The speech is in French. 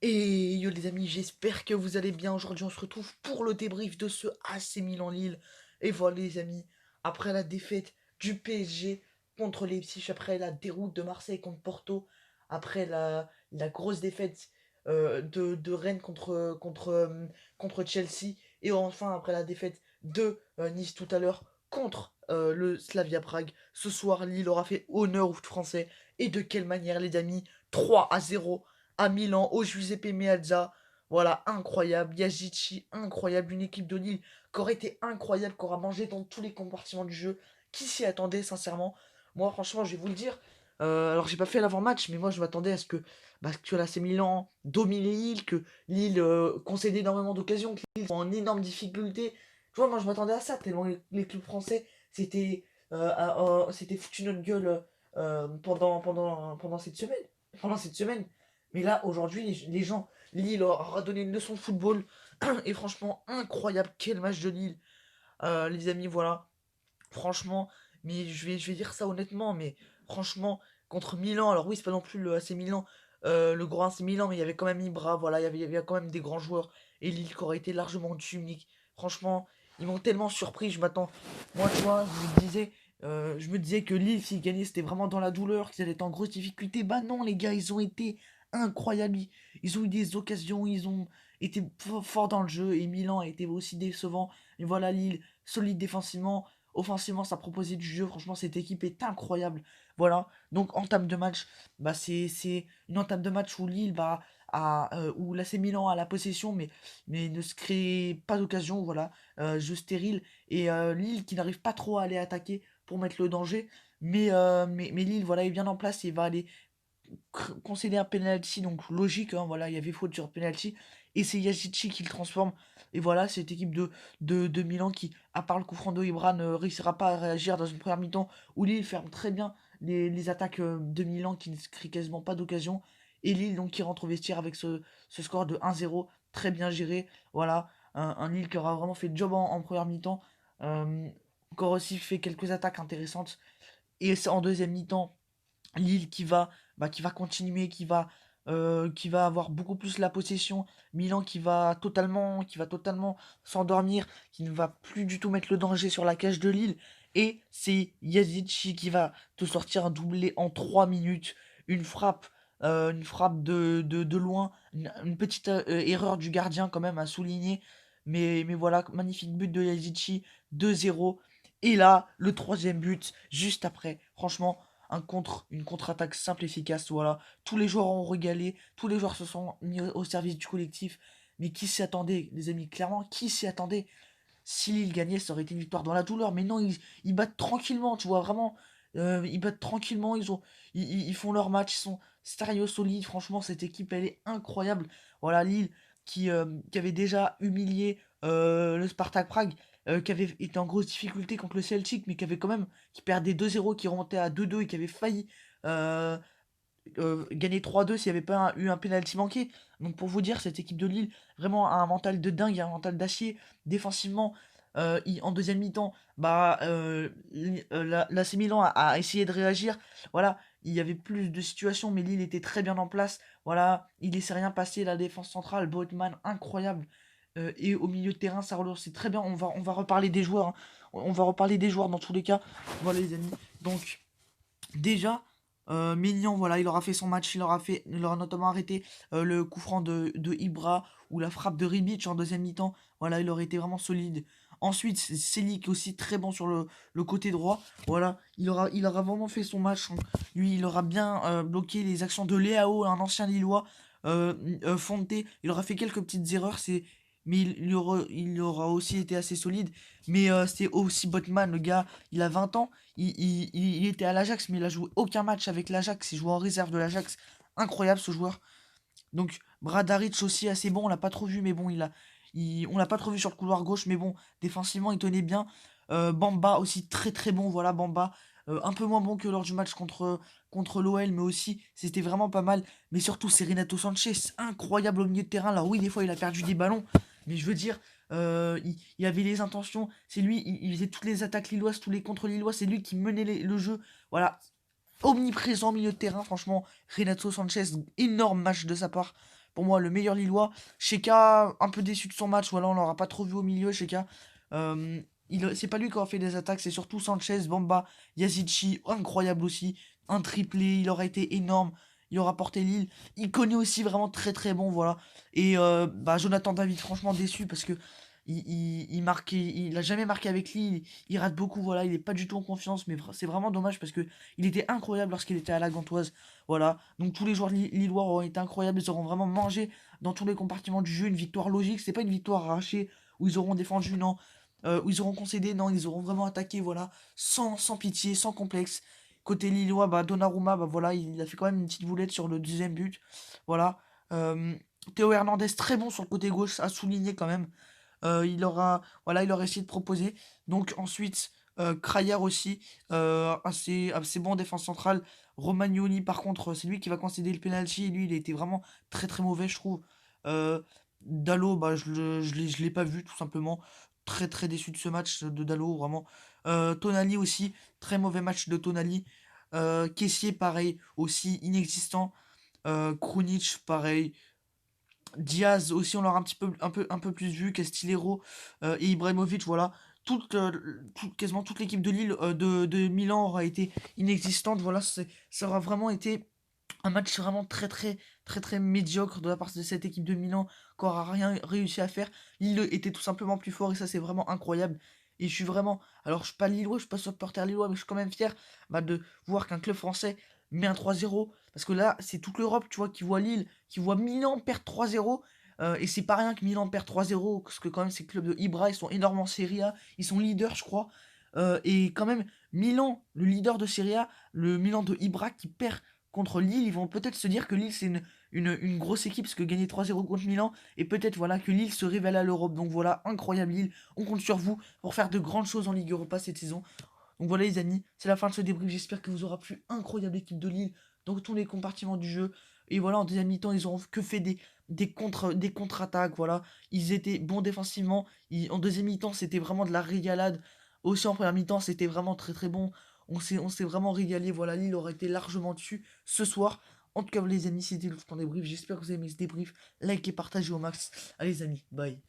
Et yo les amis, j'espère que vous allez bien. Aujourd'hui, on se retrouve pour le débrief de ce AC Milan-Lille. Et voilà les amis, après la défaite du PSG contre Leipzig, après la déroute de Marseille contre Porto, après la grosse défaite de Rennes contre Chelsea, et enfin après la défaite de Nice tout à l'heure contre le Slavia Prague. Ce soir, Lille aura fait honneur aux foot français. Et de quelle manière les amis? 3-0 à Milan, au Giuseppe Meazza. Voilà, incroyable. Yazici, incroyable. Une équipe de Lille qui aurait été incroyable, qui aura mangé dans tous les compartiments du jeu. Qui s'y attendait, sincèrement? Moi, franchement, je vais vous le dire. Alors, j'ai pas fait l'avant-match, mais moi, je m'attendais à ce que l'AC Milan domine Lille, que Lille concède énormément d'occasions, que Lille soit en énorme difficulté. Tu vois, moi, je m'attendais à ça, tellement les clubs français, c'était foutu notre gueule pendant cette semaine. Pendant cette semaine. Mais là, aujourd'hui, les gens, Lille leur a donné une leçon de football. Et franchement, incroyable. Quel match de Lille. Les amis, voilà. Franchement, mais je vais dire ça honnêtement, mais franchement, contre Milan, alors oui, c'est pas non plus le AC Milan, le grand AC Milan, mais il y avait quand même Ibra, voilà, il y avait quand même des grands joueurs. Et Lille qui aurait été largement au-dessus, unique. Franchement, ils m'ont tellement surpris, je m'attends. Moi, tu vois, je me disais que Lille, s'ils gagnaient, c'était vraiment dans la douleur, qu'ils allaient être en grosse difficulté. Bah non, les gars, ils ont été incroyables. Ils ont eu des occasions, ils ont été forts dans le jeu, et Milan a été aussi décevant. Et voilà, Lille, solide défensivement. Offensivement, ça proposait du jeu. Franchement, cette équipe est incroyable. Voilà. Donc, entame de match, bah, c'est une entame de match où Lille, où l'AC Milan a la possession, mais ne se crée pas d'occasion. Voilà. Jeu stérile. Et Lille qui n'arrive pas trop à aller attaquer pour mettre le danger. Mais Lille, voilà, est bien en place et va aller concéder un penalty, donc logique, hein, voilà, il y avait faute sur penalty, et c'est Yazici qui le transforme. Et voilà, cette équipe de Milan qui, à part le coup franc de Ibra, ne réussira pas à réagir dans une première mi-temps où Lille ferme très bien les attaques de Milan qui ne se créent quasiment pas d'occasion. Et Lille donc qui rentre au vestiaire avec ce score de 1-0, très bien géré. Voilà, un Lille qui aura vraiment fait le job en première mi-temps. Euh, Encore aussi fait quelques attaques intéressantes. Et c'est en deuxième mi-temps, Lille qui va continuer, qui va avoir beaucoup plus la possession. Milan qui va totalement s'endormir, qui ne va plus du tout mettre le danger sur la cage de Lille. Et c'est Yazici qui va te sortir un doublé en 3 minutes. Une frappe de loin, une petite erreur du gardien quand même à souligner. Mais voilà, magnifique but de Yazici, 2-0. Et là, le troisième but, juste après. Franchement, une contre-attaque simple, efficace, voilà. Tous les joueurs ont régalé, tous les joueurs se sont mis au service du collectif. Mais qui s'y attendait, les amis? Clairement, qui s'y attendait? Si Lille gagnait, ça aurait été une victoire dans la douleur. Mais non, ils battent tranquillement, tu vois, vraiment. Ils battent tranquillement, ils font leur match, ils sont sérieux, solides. Franchement, cette équipe, elle est incroyable. Voilà, Lille qui avait déjà humilié le Spartak Prague, qui avait été en grosse difficulté contre le Celtic, mais qui perdait 2-0, qui remontait à 2-2 et qui avait failli euh, gagner 3-2 s'il n'y avait pas eu un penalty manqué. Donc pour vous dire, cette équipe de Lille, vraiment a un mental de dingue, un mental d'acier. Défensivement, en deuxième mi-temps, l'AC Milan a essayé de réagir. Voilà, il y avait plus de situations, mais Lille était très bien en place. Voilà, il laissait rien passer, la défense centrale, Botman, incroyable. Et au milieu de terrain, ça relance très bien. On va reparler des joueurs, hein. On va reparler des joueurs dans tous les cas. Voilà les amis. Donc déjà, Maignan, voilà, il aura fait son match, il aura notamment arrêté le coup franc de Ibra ou la frappe de Ribic en deuxième mi-temps. Voilà, il aurait été vraiment solide. Ensuite, c'est Selic aussi très bon sur le côté droit. Voilà, il aura vraiment fait son match, hein. Lui, il aura bien bloqué les actions de Léao, un ancien Lillois. Fonte, il aura fait quelques petites erreurs, mais il aura aussi été assez solide. Mais c'est aussi Botman, le gars, il a 20 ans. Il était à l'Ajax, mais il a joué aucun match avec l'Ajax. Il joue en réserve de l'Ajax. Incroyable ce joueur. Donc Bradaric aussi assez bon. On l'a pas trop vu, mais bon, on l'a pas trop vu sur le couloir gauche, mais bon, défensivement, il tenait bien. Bamba aussi très très bon. Voilà, Bamba. Un peu moins bon que lors du match contre l'OL, mais aussi c'était vraiment pas mal. Mais surtout, c'est Renato Sanchez, incroyable au milieu de terrain. Alors oui, des fois, il a perdu des ballons, mais je veux dire, il avait les intentions. C'est lui, il faisait toutes les attaques lilloises, tous les contre lillois. C'est lui qui menait le jeu. Voilà, omniprésent au milieu de terrain. Franchement, Renato Sanchez, énorme match de sa part. pour moi, le meilleur Lillois. Sheka, un peu déçu de son match, voilà, on l'aura pas trop vu au milieu, Sheka. Euh, c'est pas lui qui aura fait des attaques, c'est surtout Sanchez, Bamba, Yazici, incroyable aussi. Un triplé, il aura été énorme. Il aura porté Lille. Il connaît aussi vraiment très très bon, voilà. Et bah, Jonathan David, franchement déçu parce que il a jamais marqué avec Lille. Il rate beaucoup, voilà. Il est pas du tout en confiance, mais c'est vraiment dommage parce que il était incroyable lorsqu'il était à la Gantoise, voilà. Donc tous les joueurs lillois auront été incroyables. Ils auront vraiment mangé dans tous les compartiments du jeu. Une victoire logique, c'est pas une victoire arrachée où ils auront défendu, non. Où ils auront concédé, non. Ils auront vraiment attaqué, voilà, sans pitié, sans complexe. Côté Lillois, bah, Donnarumma, bah, voilà, il a fait quand même une petite boulette sur le deuxième but. Voilà. Euh, Théo Hernandez, très bon sur le côté gauche, à souligner quand même. Voilà, il aura essayé de proposer. Donc ensuite, Krayer aussi, assez bon en défense centrale. Romagnoli, par contre, c'est lui qui va concéder le penalty. Et lui, il a été vraiment très très mauvais, je trouve. Euh, Dalot, bah, je l'ai pas vu, tout simplement. Très très déçu de ce match de Dalot, vraiment. Tonali aussi, très mauvais match de Tonali. Kessié, pareil, aussi inexistant. Krunic, pareil. Diaz aussi, on l'aura un peu plus vu. Castillero et Ibrahimovic, voilà. Quasiment toute l'équipe de Lille, de Milan aura été inexistante. Voilà, ça aura vraiment été un match vraiment très médiocre de la part de cette équipe de Milan qui aura rien réussi à faire. Lille était tout simplement plus fort et ça c'est vraiment incroyable. Et je suis vraiment, alors je suis pas lillois, je suis pas supporter lillois, mais je suis quand même fier bah, de voir qu'un club français met un 3-0. Parce que là, c'est toute l'Europe, tu vois, qui voit Lille, qui voit Milan perdre 3-0. Et c'est pas rien que Milan perd 3-0, parce que quand même ces clubs de Ibra, ils sont énormes en Serie A, ils sont leaders, je crois. Et quand même, Milan, le leader de Serie A, le Milan de Ibra qui perd contre Lille, ils vont peut-être se dire que Lille c'est une grosse équipe parce que gagner 3-0 contre Milan et peut-être voilà que Lille se révèle à l'Europe. Donc voilà, incroyable Lille, on compte sur vous pour faire de grandes choses en Ligue Europa cette saison. Donc voilà les amis, c'est la fin de ce débrief, j'espère que vous aura plu. Incroyable équipe de Lille dans tous les compartiments du jeu. Et voilà, en deuxième mi-temps, ils ont que fait des contre-attaques, voilà. Ils étaient bons défensivement. En deuxième mi-temps, c'était vraiment de la régalade. Aussi en première mi-temps, c'était vraiment très très bon. On s'est vraiment régalé. Voilà, Lille aurait été largement dessus ce soir. En tout cas, les amis, c'était le temps débrief. J'espère que vous avez aimé ce débrief. Likez, partagez au max. Allez, les amis, bye.